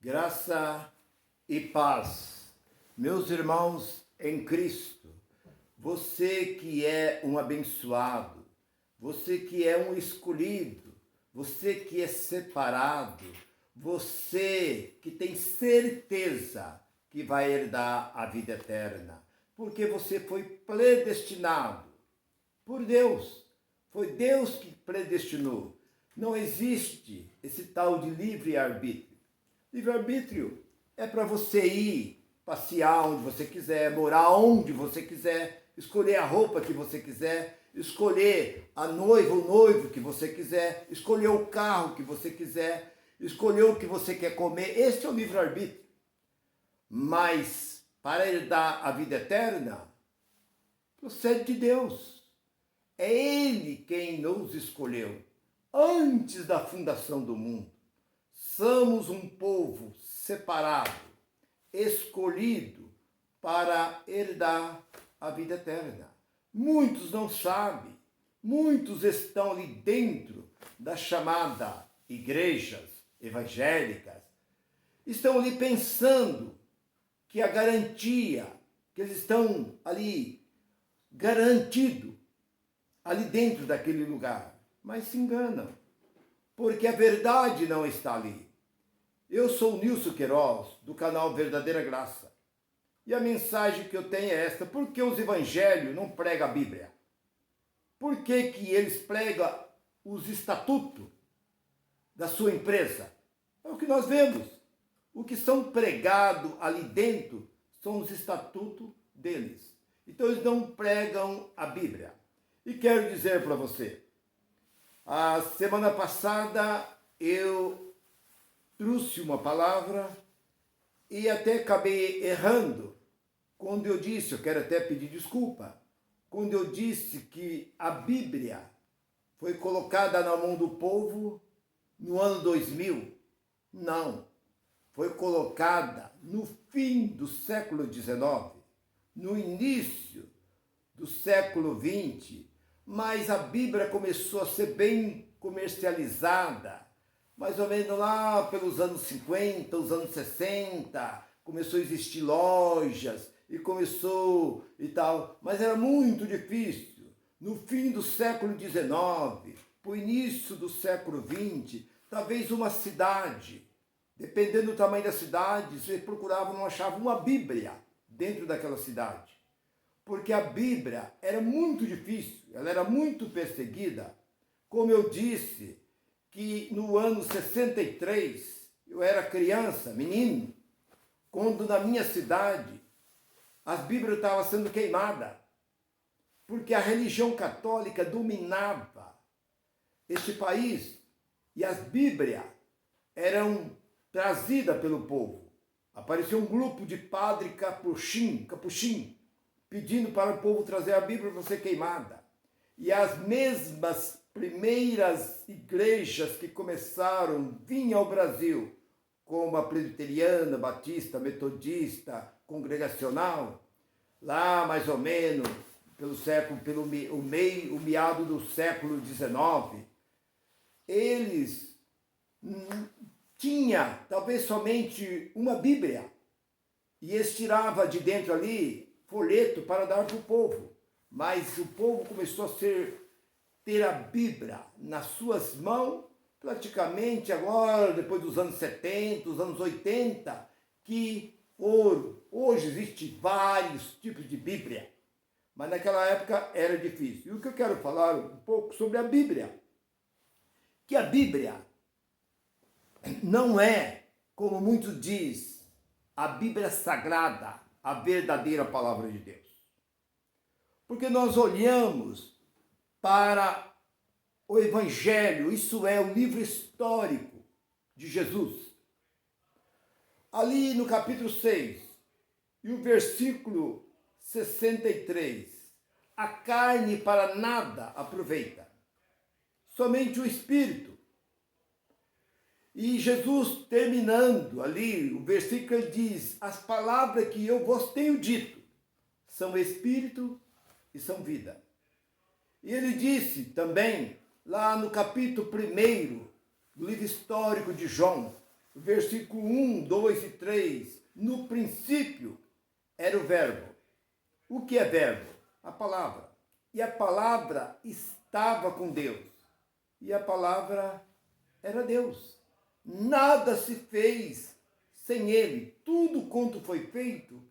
Graça e paz, meus irmãos em Cristo, você que é um abençoado, você que é um escolhido, você que é separado, você que tem certeza que vai herdar a vida eterna, porque você foi predestinado por Deus, foi Deus que predestinou. Não existe esse tal de livre-arbítrio. Livre-arbítrio é para você ir passear onde você quiser, morar onde você quiser, escolher a roupa que você quiser, escolher a noiva, o noivo que você quiser, escolher o carro que você quiser, escolher o que você quer comer. Esse é o livre-arbítrio. Mas para herdar a vida eterna, procede de Deus. É Ele quem nos escolheu antes da fundação do mundo. Somos um povo separado, escolhido para herdar a vida eterna. Muitos não sabem, muitos estão ali dentro da chamada igrejas evangélicas, estão ali pensando que a garantia, que eles estão ali garantido ali dentro daquele lugar, mas se enganam, porque a verdade não está ali. Eu sou o Nilson Queiroz, do canal Verdadeira Graça. E a mensagem que eu tenho é esta: por que os evangelhos não pregam a Bíblia? Por que que eles pregam os estatutos da sua empresa? É o que nós vemos. O que são pregados ali dentro são os estatutos deles. Então eles não pregam a Bíblia. E quero dizer para você, a semana passada eu trouxe uma palavra e até acabei errando quando eu disse, eu quero até pedir desculpa, quando eu disse que a Bíblia foi colocada na mão do povo no ano 2000. Não, foi colocada no fim do século XIX, no início do século XX, mas a Bíblia começou a ser bem comercializada, mais ou menos lá pelos anos 50, os anos 60, começou a existir lojas e começou e tal, mas era muito difícil. No fim do século XIX, para o início do século XX, talvez uma cidade, dependendo do tamanho da cidade, você procurava, não achava uma Bíblia dentro daquela cidade. Porque a Bíblia era muito difícil, ela era muito perseguida. Como eu disse, que no ano 63, eu era criança, menino, quando na minha cidade as Bíblias estavam sendo queimadas, porque a religião católica dominava este país e as Bíblias eram trazidas pelo povo. Apareceu um grupo de padre capuchin, pedindo para o povo trazer a Bíblia para ser queimada. E as mesmas primeiras igrejas que começaram vinham ao Brasil, como a presbiteriana, batista, metodista, congregacional, lá mais ou menos o meado do século XIX, eles tinham talvez somente uma Bíblia, e eles tiravam de dentro ali folheto para dar para o povo. Mas o povo começou a ter a Bíblia nas suas mãos, praticamente agora, depois dos anos 70, dos anos 80, que hoje existem vários tipos de Bíblia, mas naquela época era difícil. E o que eu quero falar um pouco sobre a Bíblia, que a Bíblia não é, como muitos dizem, a Bíblia sagrada, a verdadeira palavra de Deus. Porque nós olhamos para o Evangelho, isso é o livro histórico de Jesus. Ali no capítulo 6 e o versículo 63, a carne para nada aproveita, somente o Espírito. E Jesus, terminando ali, o versículo diz: as palavras que eu vos tenho dito são Espírito e são vida. E ele disse também, lá no capítulo 1 do livro histórico de João, versículo 1, 2 e 3, no princípio era o verbo. O que é verbo? A palavra. E a palavra estava com Deus. E a palavra era Deus. Nada se fez sem ele. Tudo quanto foi feito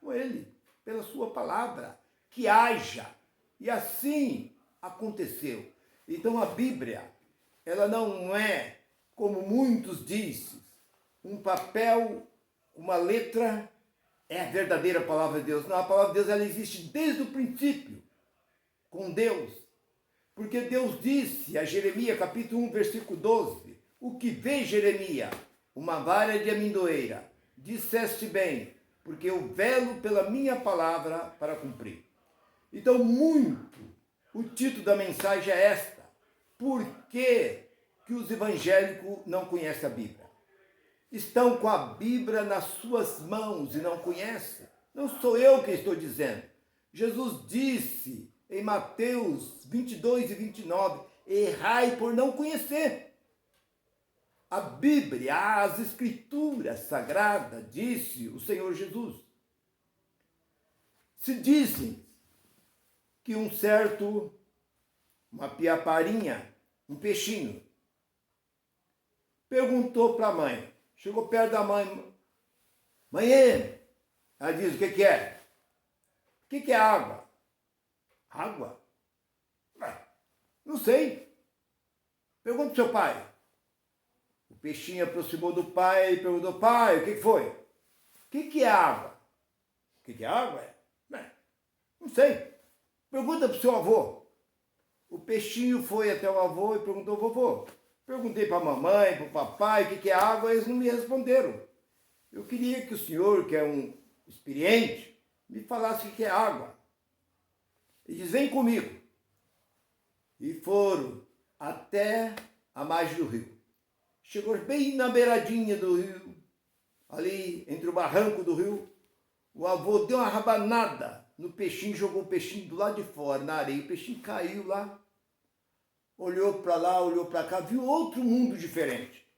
com ele, pela sua palavra. Que haja. E assim aconteceu. Então a Bíblia, ela não é, como muitos dizem, um papel, uma letra, é a verdadeira palavra de Deus. Não, a palavra de Deus, ela existe desde o princípio, com Deus. Porque Deus disse a Jeremias, capítulo 1, versículo 12, o que vê Jeremias? Uma vara de amendoeira. Disseste bem, porque eu velo pela minha palavra para cumprir. Então, o título da mensagem é esta. Por que os evangélicos não conhecem a Bíblia? Estão com a Bíblia nas suas mãos e não conhecem. Não sou eu que estou dizendo. Jesus disse em Mateus 22 e 29, errai por não conhecer. A Bíblia, as Escrituras Sagradas, disse o Senhor Jesus. Se dizem que uma piaparinha, um peixinho, perguntou para a mãe, chegou perto da mãe, mãe, ela diz, o que é? O que é água? Água? Não sei. Pergunta para o seu pai. O peixinho aproximou do pai e perguntou, pai, o que foi? O que é água? O que é água? Não sei. Pergunta para o seu avô. O peixinho foi até o avô e perguntou, vovô, perguntei para a mamãe, para o papai, o que é água, eles não me responderam. Eu queria que o senhor, que é um experiente, me falasse o que é água. Ele diz, vem comigo. E foram até a margem do rio. Chegou bem na beiradinha do rio, ali entre o barranco do rio. O avô deu uma rabanada no peixinho, jogou o peixinho do lado de fora, na areia. O peixinho caiu lá, olhou para lá, olhou para cá, viu outro mundo diferente.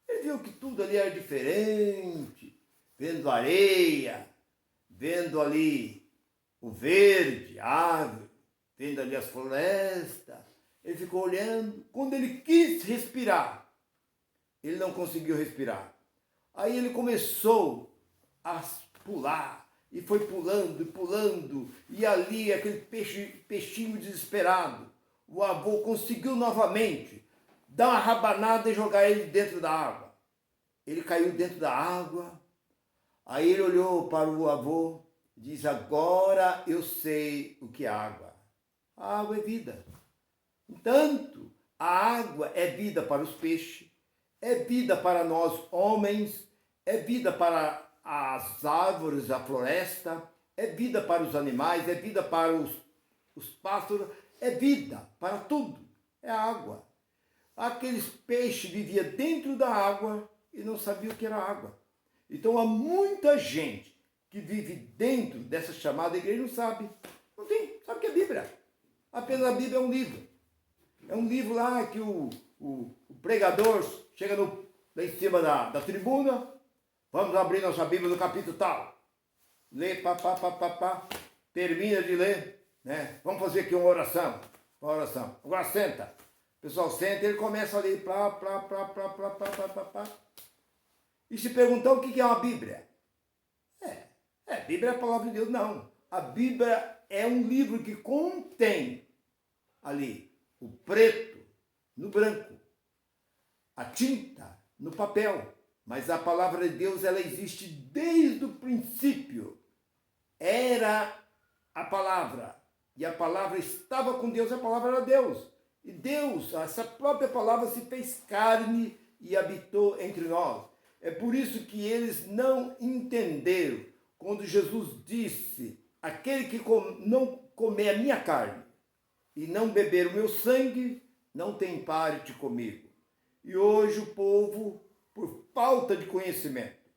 Ele viu que tudo ali era diferente, vendo areia, vendo ali o verde, a árvore, vendo ali as florestas. Ele ficou olhando. Quando ele quis respirar, ele não conseguiu respirar. Aí ele começou a pular, e foi pulando, e pulando, e ali aquele peixinho desesperado. O avô conseguiu novamente dar uma rabanada e jogar ele dentro da água. Ele caiu dentro da água. Aí ele olhou para o avô e diz, agora eu sei o que é água. A água é vida. Portanto, a água é vida para os peixes, é vida para nós homens, é vida para as árvores, a floresta, é vida para os animais, é vida para os pássaros, é vida para tudo, é água. Aqueles peixes viviam dentro da água e não sabiam o que era água. Então há muita gente que vive dentro dessa chamada igreja e não sabe. Não tem, sabe o que é Bíblia. Apenas a Bíblia é um livro. É um livro lá que o pregador chega lá em cima da tribuna. Vamos abrir nossa Bíblia no capítulo tal. Lê, termina de ler, né? Vamos fazer aqui uma oração. Agora senta. O pessoal senta e ele começa a ler. E se perguntar o que é uma Bíblia? Bíblia é a palavra de Deus? Não. A Bíblia é um livro que contém ali o preto no branco, a tinta no papel. Mas a palavra de Deus, ela existe desde o princípio. Era a palavra. E a palavra estava com Deus, a palavra era Deus. E Deus, essa própria palavra, se fez carne e habitou entre nós. É por isso que eles não entenderam quando Jesus disse, aquele que não comer a minha carne e não beber o meu sangue, não tem parte comigo. E hoje o povo, por falta de conhecimento,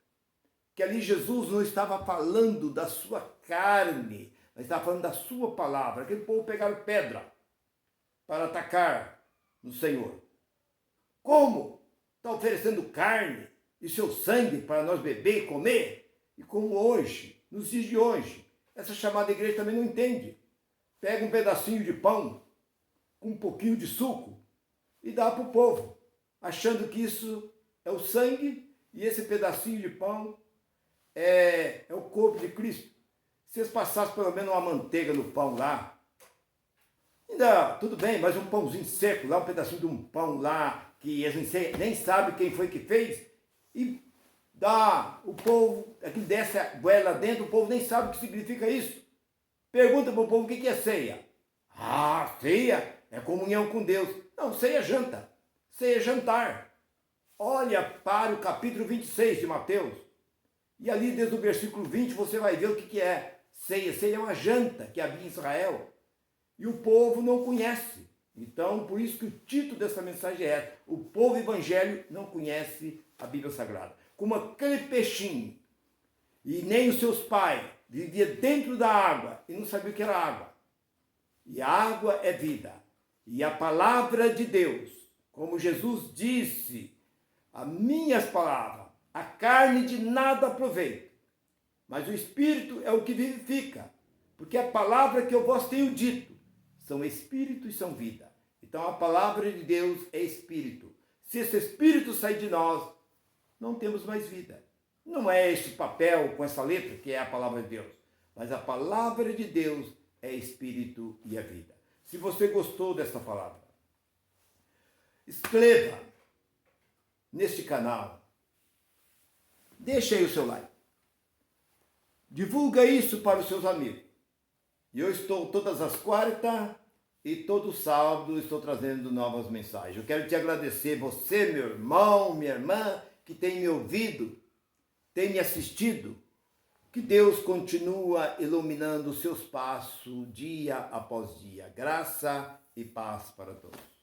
que ali Jesus não estava falando da sua carne, mas estava falando da sua palavra. Aquele povo pegaram pedra para atacar no Senhor. Como? está oferecendo carne e seu sangue para nós beber e comer. E como hoje, nos dias de hoje, essa chamada igreja também não entende. Pega um pedacinho de pão com um pouquinho de suco e dá para o povo, achando que isso é o sangue e esse pedacinho de pão é o corpo de Cristo. Se eles passassem pelo menos uma manteiga no pão lá, ainda tudo bem, mas um pãozinho seco lá, um pedacinho de um pão lá, que eles nem sabem quem foi que fez, e dá o povo, aqui desce a goela dentro, o povo nem sabe o que significa isso. Pergunta para o povo o que é ceia. Ah, ceia é comunhão com Deus. Não, ceia é janta, ceia é jantar. Olha para o capítulo 26 de Mateus, e ali desde o versículo 20 você vai ver o que é ceia. Ceia é uma janta que havia em Israel, e o povo não conhece. Então, por isso que o título dessa mensagem é: o povo evangélico não conhece a Bíblia Sagrada. Como aquele peixinho, e nem os seus pais, vivia dentro da água e não sabia o que era água. E a água é vida. E a palavra de Deus, como Jesus disse, as minhas palavras, a carne de nada aproveita, mas o Espírito é o que vivifica, porque a palavra que eu vos tenho dito são Espírito e são vida. Então a palavra de Deus é Espírito. Se esse Espírito sair de nós, não temos mais vida. Não é este papel com essa letra que é a palavra de Deus, mas a palavra de Deus é Espírito e a vida. Se você gostou desta palavra, escreva neste canal, deixa aí o seu like, divulga isso para os seus amigos. E eu estou todas as quartas e todo sábado estou trazendo novas mensagens. Eu quero te agradecer, você, meu irmão, minha irmã, que tem me ouvido, tem me assistido. Que Deus continua iluminando os seus passos dia após dia. Graça e paz para todos.